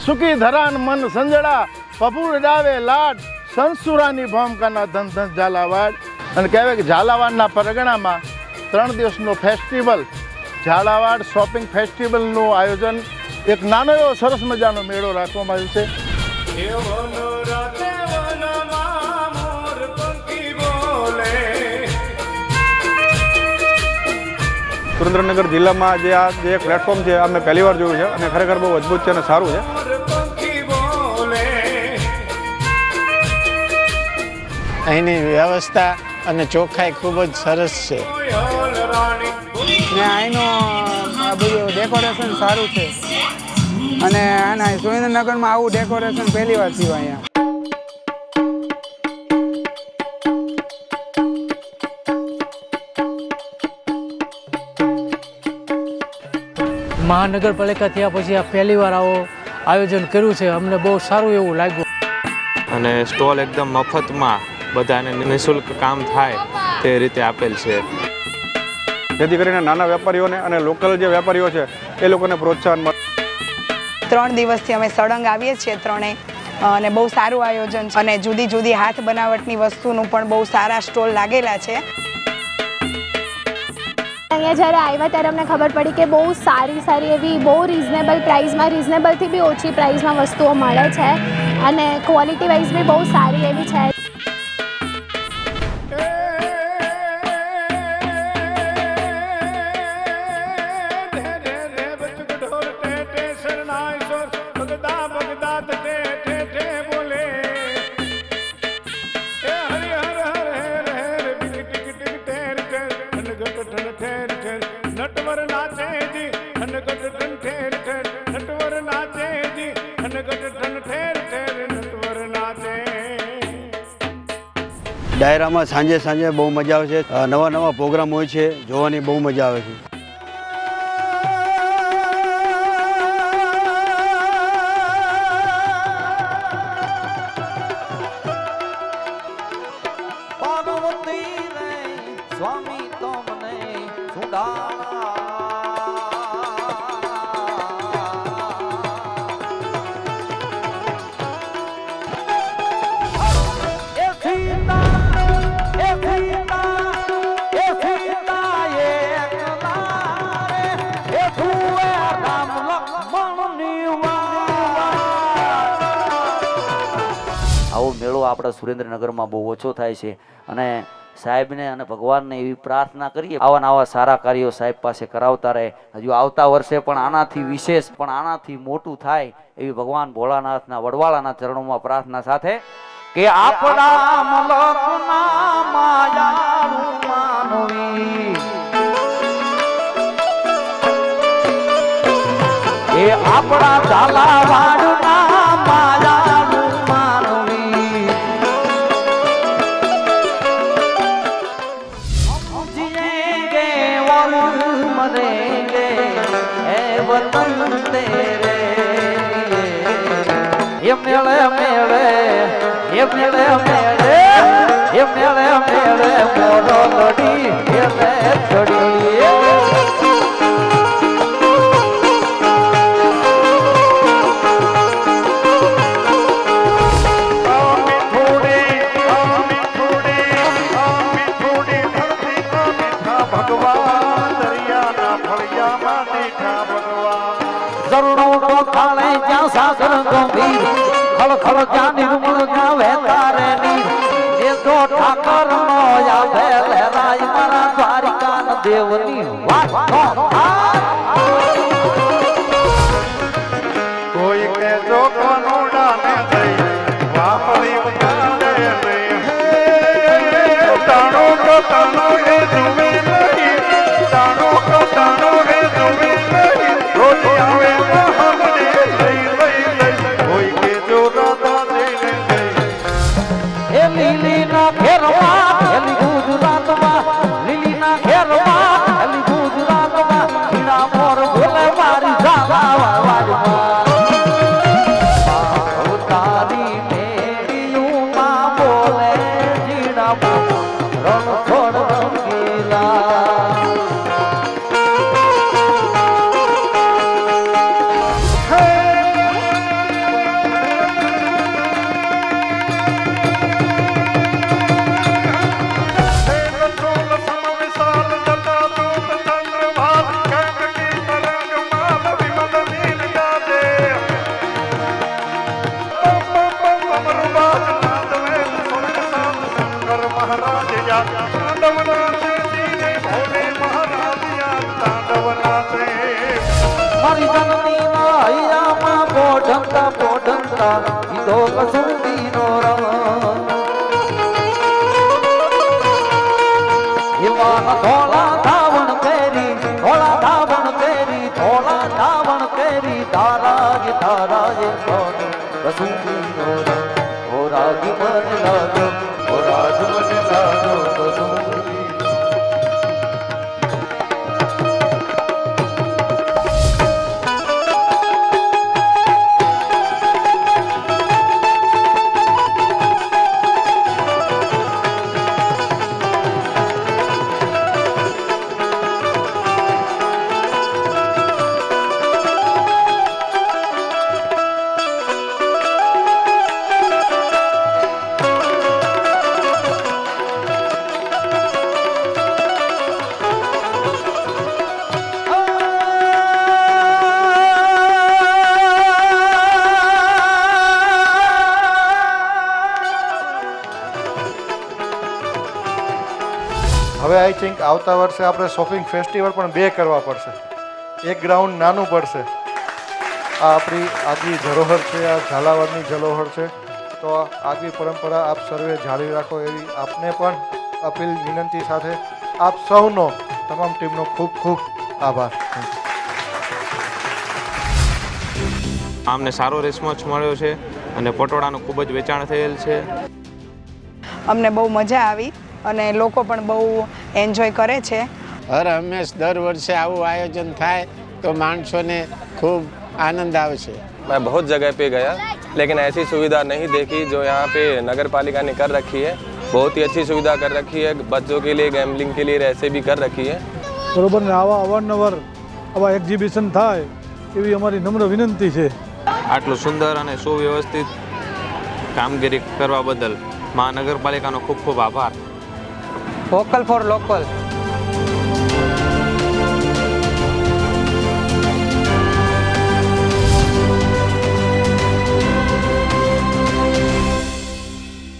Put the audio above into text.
સુકી ધરાન મન સંજળા પપુર ડાવે લાડ સંસુરાની ભોમકાના ધન ધન ઝાલાવાડ. અને કહેવાય કે ઝાલાવાડના પરગણામાં 3 દિવસનો ફેસ્ટિવલ ઝાલાવાડ શોપિંગ ફેસ્ટિવલનું આયોજન એક નાનો એવો સરસ મજાનો મેળો રાખવામાં આવ્યો છે. સુરેન્દ્રનગર જિલ્લામાં જે આ જે પ્લેટફોર્મ છે આ મેં પહેલી વાર જોયું છે અને ખરેખર બહુ અદ્ભુત છે અને સારું છે. અહીંની વ્યવસ્થા અને ચોખ્ખાઈ ખૂબ જ સરસ છે ને અહીંનું બધું ડેકોરેશન સારું છે અને આના સુરેન્દ્રનગરમાં આવું ડેકોરેશન પહેલી વાર થયું અહીંયા. મહાનગરપાલિકા થયા પછી આ પહેલી વાર આવો આયોજન કર્યું છે. અમને બહુ સારું એવું લાગ્યું અને સ્ટોલ એકદમ મફતમાં બધાને નિઃશુલ્ક કામ થાય તે રીતે આપેલ છે, જેથી કરીને નાના વેપારીઓને અને લોકલ જે વેપારીઓ છે એ લોકોને પ્રોત્સાહન મળે. 3 દિવસથી અમે સળંગ આવીએ છીએ ત્રણેય અને બહુ સારું આયોજન છે અને જુદી જુદી હાથ બનાવટની વસ્તુનું પણ બહુ સારા સ્ટોલ લાગેલા છે. અહીંયા જ્યારે આવ્યા ત્યારે અમને ખબર પડી કે બહુ સારી એવી બહુ રિઝનેબલ પ્રાઇસમાં રિઝનેબલથી બી ઓછી પ્રાઇસમાં વસ્તુઓ મળે છે અને ક્વોલિટી વાઇઝ બી બહુ સારી એવી છે. ડાયરામાં સાંજે બહુ મજા આવે છે. નવા પ્રોગ્રામ હોય છે, જોવાની બહુ મજા આવે છે. આવો મેળો આપણા સુરેન્દ્રનગરમાં બહુ ઓછો થાય છે અને સાહેબને અને ભગવાનને એવી પ્રાર્થના કરીએ આવા સારા કાર્યો સાહેબ પાસે કરાવતા રહે. હજુ આવતા વર્ષે પણ આનાથી વિશેષ પણ આનાથી મોટું થાય એવી ભગવાન ભોળાનાથના વડવાળાના ચરણોમાં પ્રાર્થના સાથે કે આપણા મલકના માયાળુ માનવી એ આપણા ઝાલાવાડના માયાળુ માનવી હમ જીએંગે और मरेंगे ए वतन तेरे ये मेले मेले ये मेले मेले ये मेले मेले मोरो लड़ी ये ले छड़ी सागर गंभीर खल खल क्या निर्मल क्या वहतारे नीर ये दो ठाकर नोया लहराई मारा द्वारिका न देवनी वाह કોઈ કે જો કોનુડા ને દઈ વાપરી ઉતારે રે તાણો કો તાણો એ જુમે નહીં તાણો કો તાણો એ જુમે નહીં રોટી આવે હમને લઈ કોઈ કે જો રાધા દેને દઈ એ લીલી ના ઘેરમાં હેલી ગુજરાતમાં લીલી ના ઘેરમાં હેલી ગુજરાતમાં મારી જનનીના હૈયામાં પોઢંતા પોઢંતા કીધો કસુંબીનો રંગ એવાના ધોળા ધાવણ પહેરી ધોળા ધાવણ પહેરી ધોળા ધાવણ પહેરી તારાજ તારાજ કસુંબીનો રંગ ઓ રાજ મને લાગો ઓ રાજ મને લાગો કસુંબી હવે આઈ થિંક આવતા વર્ષે આપણે શોપિંગ ફેસ્ટિવલ પણ 2 કરવા પડશે. એક ગ્રાઉન્ડ નાનું પડશે. આ આપણી આગવી ધરોહર છે, આ ઝાલાવાડની જલોહર છે. તો આગવી પરંપરા આપ સર્વે જાળવી રાખો એવી આપને પણ અપીલ વિનંતી સાથે આપ સૌનો તમામ ટીમનો ખૂબ ખૂબ આભાર. આમને સારો રિસ્પોન્સ મળ્યો છે અને પટોળાનું ખૂબ જ વેચાણ થયેલ છે. અમને બહુ મજા આવી અને લોકો પણ બહુ એન્જોય કરે છે. હર હંમેશ દર વર્ષે આવું આયોજન થાય તો માણસોને ખૂબ આનંદ આવે છે. मैं बहुत जगह पे गया लेकिन ऐसी सुविधा नहीं देखी जो यहाँ पे नगर पालिका ने कर रखी है. बहुत ही अच्छी सुविधा कर रखी है. बच्चों के लिए गैम्बलिंग के लिए ऐसे भी कर रखी है. બરોબર ને આવા અવારનવાર આવા એક્ઝિબિશન થાય એવી અમારી નમ્ર વિનંતી છે. આટલું સુંદર અને સુવ્યવસ્થિત કામગીરી કરવા બદલ મહાનગરપાલિકાનો ખૂબ ખૂબ આભાર. Vocal for local.